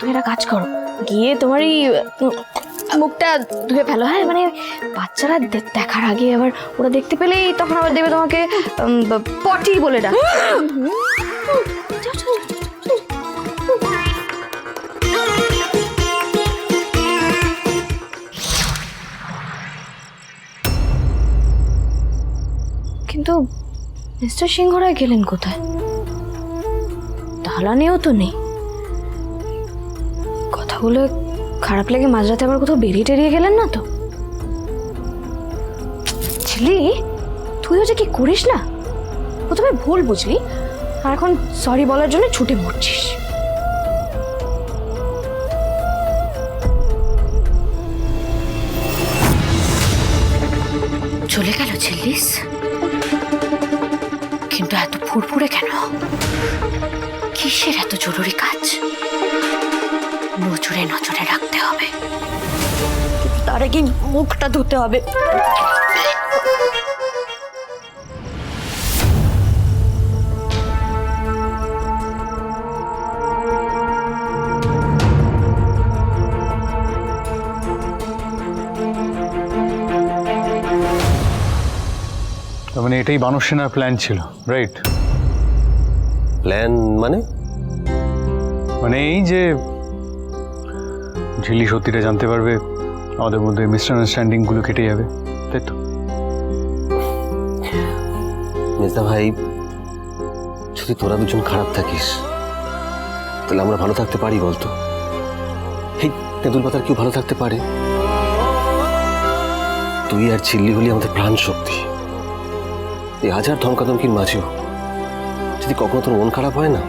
তুমি একটা কাজ করো, গিয়ে তোমার এই মুখটা ধুয়ে ফেলো। হ্যাঁ মানে বাচ্চারা দেখার আগে আবার ওরা দেখতে পেলেই তখন আবার দেবে তোমাকে পটি বলে ডাক। কিন্তু মিস্টার সিংহরায় গেলেন কোথায়? দালানেও তো নেই। কথাগুলো খারাপ লেগে মাঝরাতে আবার কোথাও বেরিয়ে টেরিয়ে গেলেন না তো? ছেলে তুইও যে কি করিস না, প্রথমে ভুল বুঝলি আর এখন সরি বলার জন্য ছুটে মরছিস। চলে গেল ছেলিস, কিন্তু এত ফুরফুরে কেন? কিসের এত জরুরি কাজ? নজরে নজরে রাখতে হবে, কিন্তু তার আগে মুখটা ধুতে হবে। মানে এটাই বানর সেনার প্ল্যান ছিল, রাইট? প্ল্যান মানে? মানে এই যে ঝিল্লি সত্যিটা জানতে পারবে, আমাদের মধ্যে মিসআন্ডারস্ট্যান্ডিং গুলো কেটে যাবে, তাই তো? মেজদা ভাই, যদি তোরা দুজন খারাপ থাকিস তাহলে আমরা ভালো থাকতে পারি বলতো? এই তেঁতুল পাতার কেউ ভালো থাকতে পারে? তুই আর ঝিল্লি হলি আমাদের প্রাণ শক্তি। এই হাজার ধমকাধমকির মাঝেও যদি কখনো তোর মন খারাপ হয় না,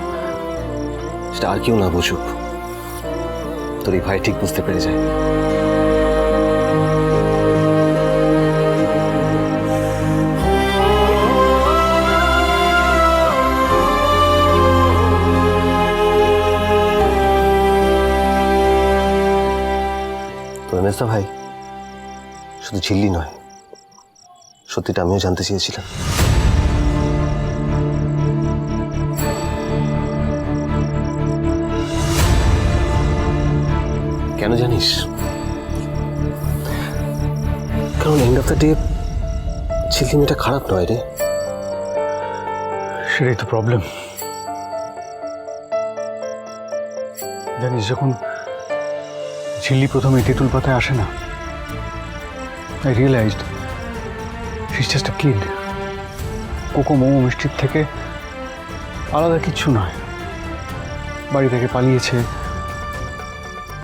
সেটা আর কেউ না বুঝুক, তোর এই ভাই ঠিক বুঝতে পেরে যায়। তবে মেজদা ভাই, শুধু ঝিল্লি নয়, সত্যিটা আমিও জানতে চেয়েছিলাম। কেন জানিস? কারণ এন্ড অফ দ্য ডে ঝিল্লি মেয়েটা খারাপ নয় রে। সেটাই তো প্রবলেম। জানিস, যখন ঝিল্লি প্রথমে তেঁতুল পাতায় আসে না, I realised she is just a kid. কোকো মোমো মিষ্টির থেকে আলাদা কিচ্ছু নয়। বাড়ি থেকে পালিয়েছে,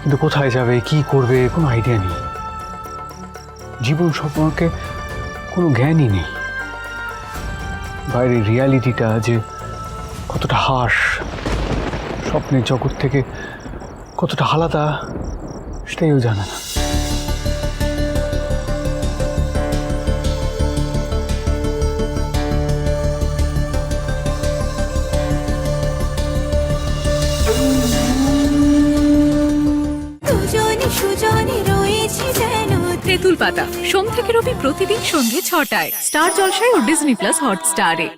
কিন্তু কোথায় যাবে, কি করবে, কোনো আইডিয়া নেই। জীবন সম্পর্কে কোনো জ্ঞানই নেই। বাইরের রিয়ালিটিটা যে কতটা হার্শ, স্বপ্নের জগৎ থেকে কতটা আলাদা, সেটাইও জানে না। তেঁতুল পাতা সোম থেকে রবি প্রতিদিন সন্ধ্যে ৬টায় স্টার জলসায় ও ডিজনি প্লাস হটস্টারে।